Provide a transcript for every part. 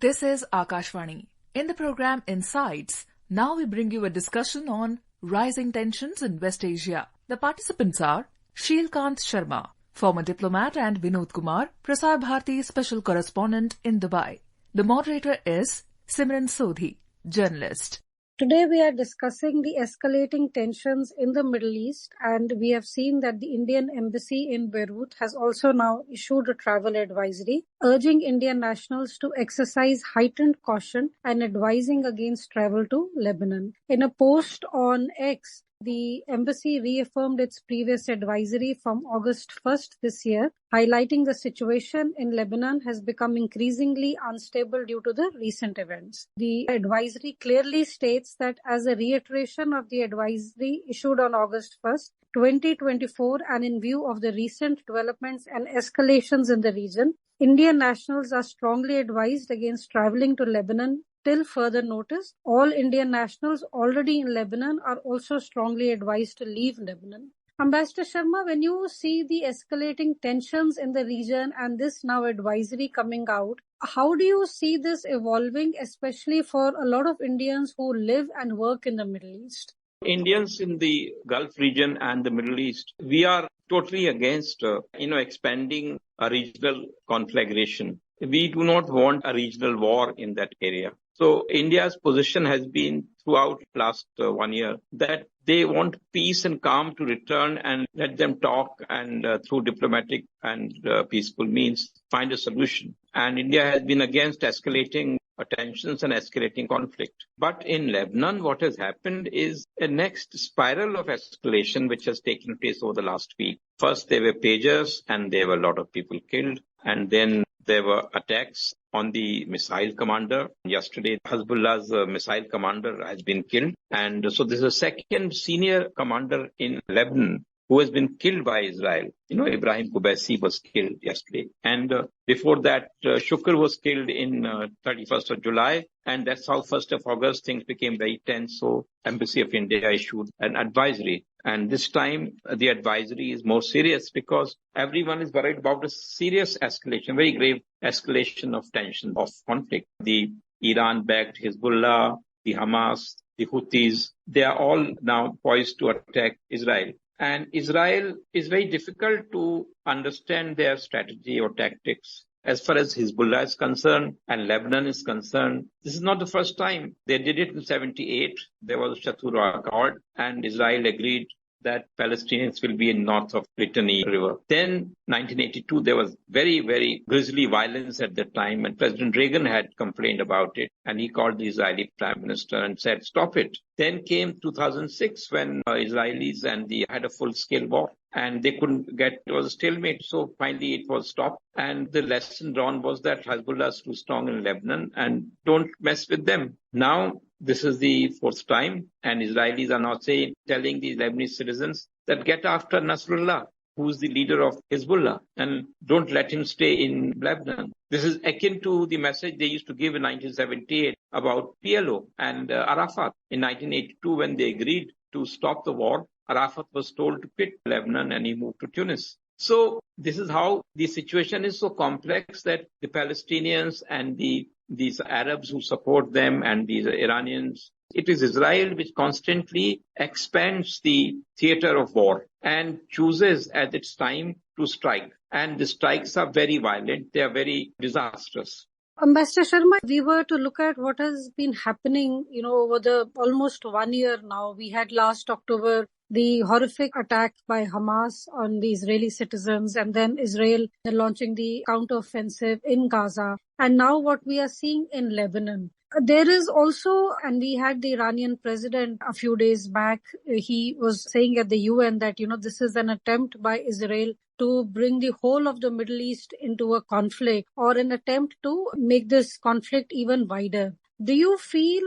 This is Akashvani. In the program Insights, now we bring you a discussion on rising tensions in West Asia. The participants are Sheel Sharma, former diplomat, and Vinod Kumar, Prasar Bharati special correspondent in Dubai. The moderator is Simran Sodhi, journalist. Today we are discussing the escalating tensions in the Middle East, and we have seen that the Indian embassy in Beirut has also now issued a travel advisory urging Indian nationals to exercise heightened caution and advising against travel to Lebanon. In a post on X, the embassy reaffirmed its previous advisory from August 1st this year, highlighting the situation in Lebanon has become increasingly unstable due to the recent events. The advisory clearly states that as a reiteration of the advisory issued on August 1st, 2024, and in view of the recent developments and escalations in the region, Indian nationals are strongly advised against traveling to Lebanon till further notice. All Indian nationals already in Lebanon are also strongly advised to leave Lebanon. Ambassador Sharma, when you see the escalating tensions in the region and this now advisory coming out, how do you see this evolving, especially for a lot of Indians who live and work in the Middle East? Indians in the Gulf region and the Middle East, we are totally against, expanding a regional conflagration. We do not want a regional war in that area. So India's position has been throughout last 1 year that they want peace and calm to return and let them talk and through diplomatic and peaceful means find a solution. And India has been against escalating tensions and escalating conflict. But in Lebanon, what has happened is a next spiral of escalation which has taken place over the last week. First, there were pagers and there were a lot of people killed. And then there were attacks on the missile commander. Yesterday, Hezbollah's missile commander has been killed. And so there's a second senior commander in Lebanon who has been killed by Israel. Ibrahim Qubaisi was killed yesterday. And before that, Shukr was killed in 31st of July. And that's how 1st of August things became very tense. So Embassy of India issued an advisory. And this time, the advisory is more serious because everyone is worried about a serious escalation, very grave escalation of tension, of conflict. The Iran-backed Hezbollah, the Hamas, the Houthis, they are all now poised to attack Israel. And Israel is very difficult to understand their strategy or tactics. As far as Hezbollah is concerned and Lebanon is concerned, this is not the first time. They did it in 1978. There was a Chatura Accord and Israel agreed that Palestinians will be in north of Litani River. Then 1982, there was very, very grisly violence at that time and President Reagan had complained about it and he called the Israeli Prime Minister and said, stop it. Then came 2006 when Israelis and they had a full-scale war and they couldn't get, it was a stalemate. So finally it was stopped. And the lesson drawn was that Hezbollah is too strong in Lebanon and don't mess with them. Now, this is the fourth time and Israelis are now telling the Lebanese citizens that get after Nasrallah, who is the leader of Hezbollah, and don't let him stay in Lebanon. This is akin to the message they used to give in 1978 about PLO and Arafat. In 1982, when they agreed to stop the war, Arafat was told to quit Lebanon and he moved to Tunis. So this is how the situation is so complex that the Palestinians and these Arabs who support them and these Iranians, it is Israel which constantly expands the theater of war and chooses at its time to strike. And the strikes are very violent. They are very disastrous. Ambassador Sharma, if we were to look at what has been happening, over the almost 1 year now, we had last October the horrific attack by Hamas on the Israeli citizens and then Israel launching the counteroffensive in Gaza. And now what we are seeing in Lebanon. There is also, and we had the Iranian president a few days back, he was saying at the UN that, this is an attempt by Israel to bring the whole of the Middle East into a conflict or an attempt to make this conflict even wider. Do you feel,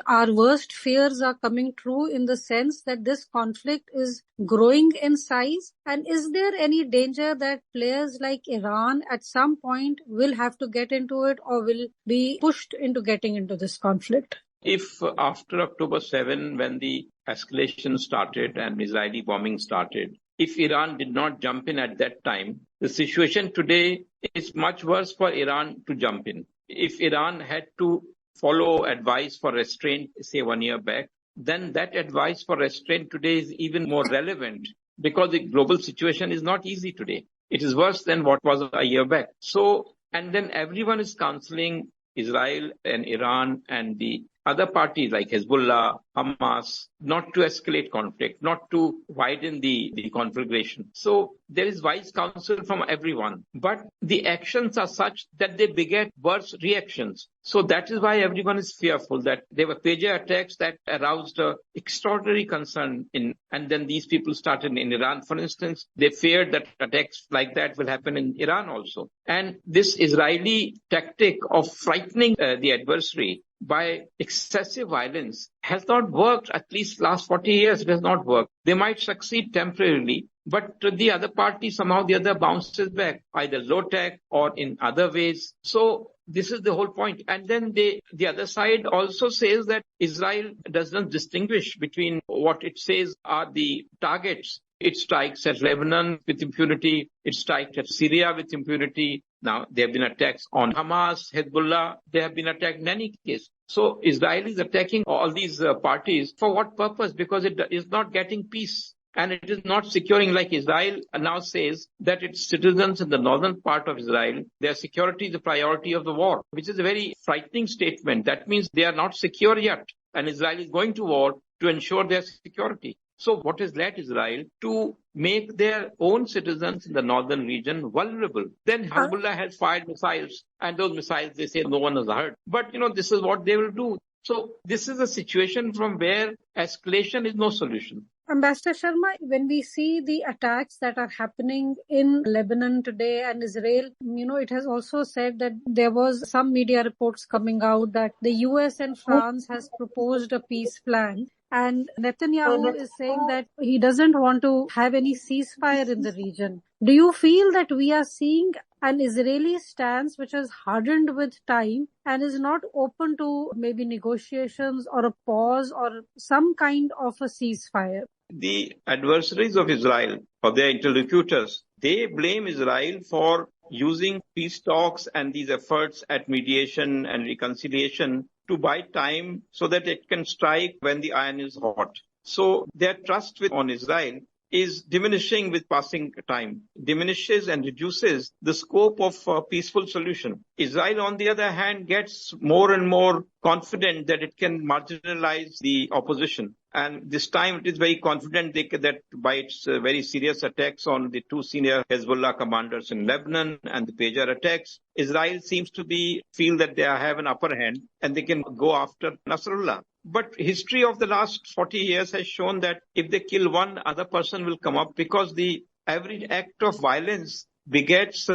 our worst fears are coming true in the sense that this conflict is growing in size? And is there any danger that players like Iran at some point will have to get into it or will be pushed into getting into this conflict? If after October 7, when the escalation started and Israeli bombing started, if Iran did not jump in at that time, the situation today is much worse for Iran to jump in. If Iran had to follow advice for restraint, say 1 year back, then that advice for restraint today is even more relevant because the global situation is not easy today. It is worse than what was a year back. So, and then everyone is counseling Israel and Iran and the other parties like Hezbollah, Hamas, not to escalate conflict, not to widen the conflagration. So there is wise counsel from everyone, but the actions are such that they beget worse reactions. So that is why everyone is fearful that there were pager attacks that aroused extraordinary concern and then these people started in Iran. For instance, they feared that attacks like that will happen in Iran also. And this Israeli tactic of frightening the adversary by excessive violence has not worked. At least last 40 years, it has not worked. They might succeed temporarily, but the other party, somehow the other bounces back, either low tech or in other ways. So this is the whole point. And then the other side also says that Israel does not distinguish between what it says are the targets. It strikes at Lebanon with impunity. It strikes at Syria with impunity. Now, there have been attacks on Hamas, Hezbollah. They have been attacked in any case. So Israel is attacking all these parties. For what purpose? Because it is not getting peace. And it is not securing, like Israel now says, that its citizens in the northern part of Israel, their security is the priority of the war, which is a very frightening statement. That means they are not secure yet. And Israel is going to war to ensure their security. So what has led Israel to make their own citizens in the northern region vulnerable? Then Hezbollah has fired missiles, and those missiles, they say no one has heard. But, this is what they will do. So this is a situation from where escalation is no solution. Ambassador Sharma, when we see the attacks that are happening in Lebanon today and Israel, it has also said that there was some media reports coming out that the US and France has proposed a peace plan. And Netanyahu is saying that he doesn't want to have any ceasefire in the region. Do you feel that we are seeing an Israeli stance which has hardened with time and is not open to maybe negotiations or a pause or some kind of a ceasefire? The adversaries of Israel, or their interlocutors, they blame Israel for using peace talks and these efforts at mediation and reconciliation to buy time so that it can strike when the iron is hot. So their trust on Israel is diminishing with passing time, diminishes and reduces the scope of a peaceful solution. Israel, on the other hand, gets more and more confident that it can marginalize the opposition. And this time it is very confident that by its very serious attacks on the two senior Hezbollah commanders in Lebanon and the pager attacks, Israel seems to feel that they have an upper hand and they can go after Nasrallah. But history of the last 40 years has shown that if they kill one, other person will come up because the every act of violence begets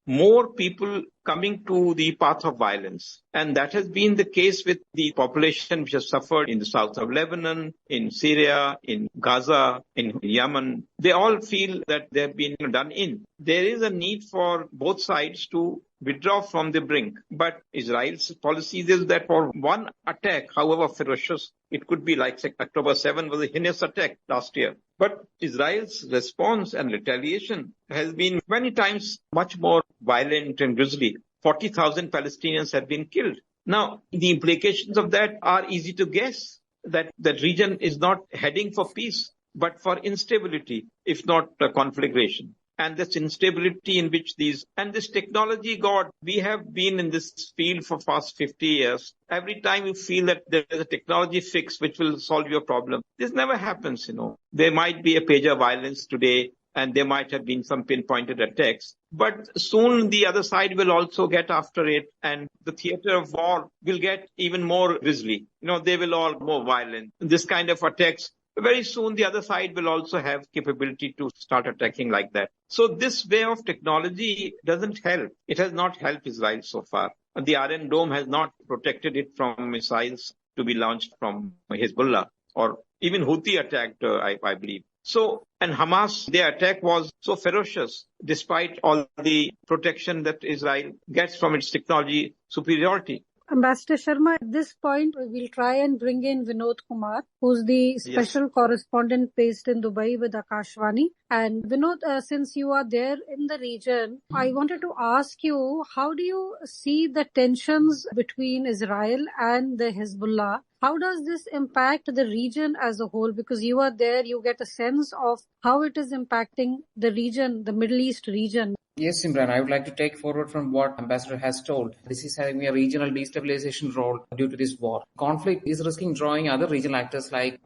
more people coming to the path of violence. And that has been the case with the population which has suffered in the south of Lebanon, in Syria, in Gaza, in Yemen. They all feel that they have been done in. There is a need for both sides to withdraw from the brink. But Israel's policy is that for one attack, however ferocious, it could be like October 7 was a heinous attack last year. But Israel's response and retaliation has been many times much more violent and grisly. 40,000 Palestinians have been killed. Now, the implications of that are easy to guess, that the region is not heading for peace, but for instability, if not conflagration. And this instability in which this technology, we have been in this field for past 50 years. Every time you feel that there is a technology fix which will solve your problem, this never happens, There might be a pager violence today, and there might have been some pinpointed attacks. But soon the other side will also get after it, and the theater of war will get even more grisly. They will all more violent. This kind of attacks, very soon the other side will also have capability to start attacking like that. So this way of technology doesn't help. It has not helped Israel so far. The Iron Dome has not protected it from missiles to be launched from Hezbollah, or even Houthi attacked, I believe. So, and Hamas, their attack was so ferocious, despite all the protection that Israel gets from its technology superiority. Ambassador Sharma, at this point, we'll try and bring in Vinod Kumar, who's the special correspondent based in Dubai with Akashvani. And Vinod, since you are there in the region, I wanted to ask you, how do you see the tensions between Israel and the Hezbollah? How does this impact the region as a whole? Because you are there, you get a sense of how it is impacting the region, the Middle East region. Yes, Simran, I would like to take forward from what Ambassador has told. This is having a regional destabilization role due to this war. Conflict is risking drawing other regional actors like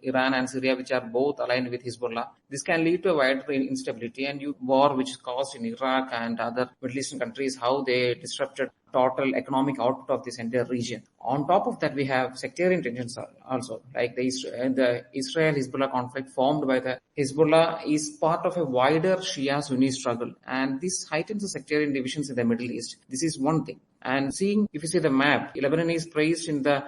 Iran and Syria, which are both aligned with Hezbollah. This can lead to a wider instability and war which is caused in Iraq and other Middle Eastern countries, how they disrupted total economic output of this entire region. On top of that, we have sectarian tensions also, like the Israel-Hezbollah conflict formed by the Hezbollah is part of a wider Shia-Sunni struggle, and this heightens the sectarian divisions in the Middle East. This is one thing. And if you see the map, Lebanon is placed in the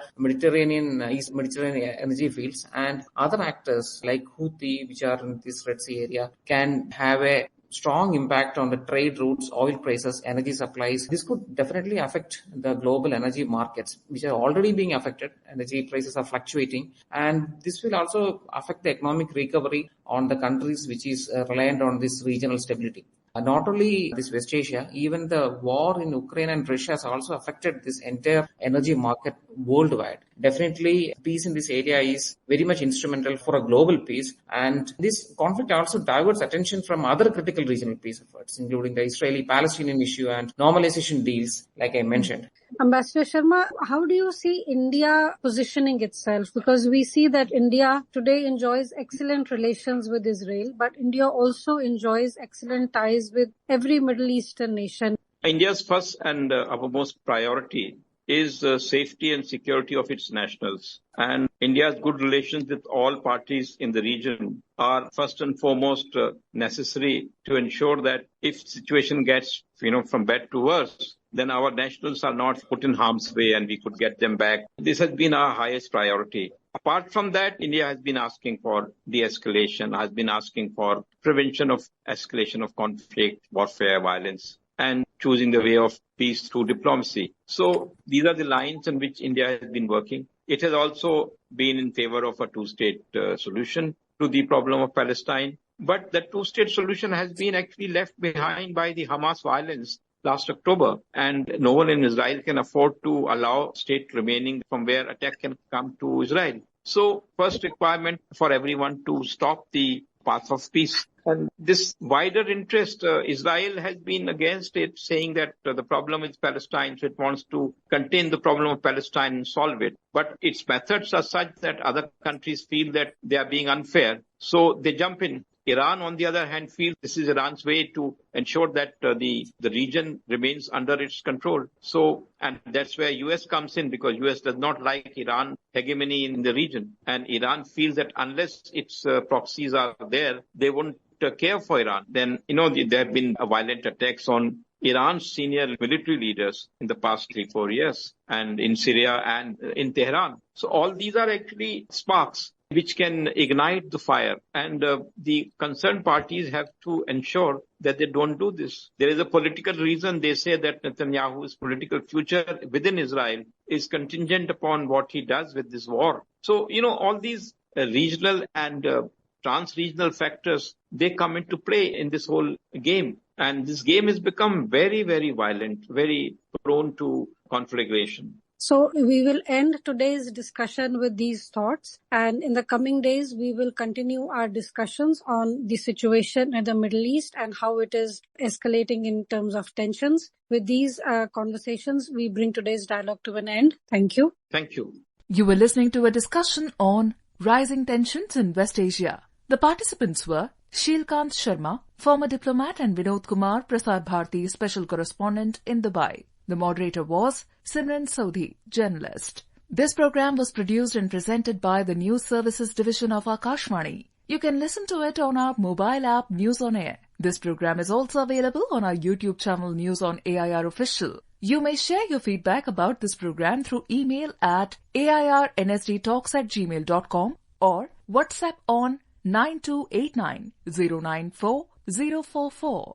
East Mediterranean energy fields, and other actors like Houthi, which are in this Red Sea area, can have a strong impact on the trade routes, oil prices, energy supplies. This could definitely affect the global energy markets, which are already being affected. Energy prices are fluctuating, and this will also affect the economic recovery on the countries which is reliant on this regional stability. Not only this West Asia, even the war in Ukraine and Russia has also affected this entire energy market worldwide. Definitely, peace in this area is very much instrumental for a global peace, and this conflict also diverts attention from other critical regional peace efforts, including the Israeli-Palestinian issue and normalization deals, like I mentioned. Ambassador Sharma, how do you see India positioning itself? Because we see that India today enjoys excellent relations with Israel, but India also enjoys excellent ties with every Middle Eastern nation. India's first and uppermost priority is the safety and security of its nationals. And India's good relations with all parties in the region are first and foremost necessary to ensure that if situation gets, from bad to worse, then our nationals are not put in harm's way and we could get them back. This has been our highest priority. Apart from that, India has been asking for de-escalation, has been asking for prevention of escalation of conflict, warfare, violence, and choosing the way of peace through diplomacy. So these are the lines on which India has been working. It has also been in favor of a two-state solution to the problem of Palestine. But the two-state solution has been actually left behind by the Hamas violence last October, and no one in Israel can afford to allow state remaining from where attack can come to Israel. So first requirement for everyone to stop the path of peace. And this wider interest, Israel has been against it, saying that the problem is Palestine, so it wants to contain the problem of Palestine and solve it. But its methods are such that other countries feel that they are being unfair, so they jump in. Iran, on the other hand, feels this is Iran's way to ensure that the region remains under its control. So, and that's where US comes in, because US does not like Iran hegemony in the region. And Iran feels that unless its proxies are there, they won't care for Iran. Then, there have been violent attacks on Iran's senior military leaders in the past 3-4 years, and in Syria and in Tehran. So all these are actually sparks which can ignite the fire. And the concerned parties have to ensure that they don't do this. There is a political reason. They say that Netanyahu's political future within Israel is contingent upon what he does with this war. So, all these regional and trans-regional factors, they come into play in this whole game. And this game has become very, very violent, very prone to conflagration. So we will end today's discussion with these thoughts, and in the coming days we will continue our discussions on the situation in the Middle East and how it is escalating in terms of tensions. With these conversations, we bring today's dialogue to an end. Thank you. Thank you. You were listening to a discussion on rising tensions in West Asia. The participants were Sheel Sharma, former diplomat, and Vinod Kumar, Prasar Bharati special correspondent in Dubai. The moderator was Simran, Sodhi, journalist. This program was produced and presented by the News Services Division of Akashvani. You can listen to it on our mobile app News on Air. This program is also available on our YouTube channel News on AIR Official. You may share your feedback about this program through email at airnsdtalks@gmail.com or WhatsApp on 9289 094 044.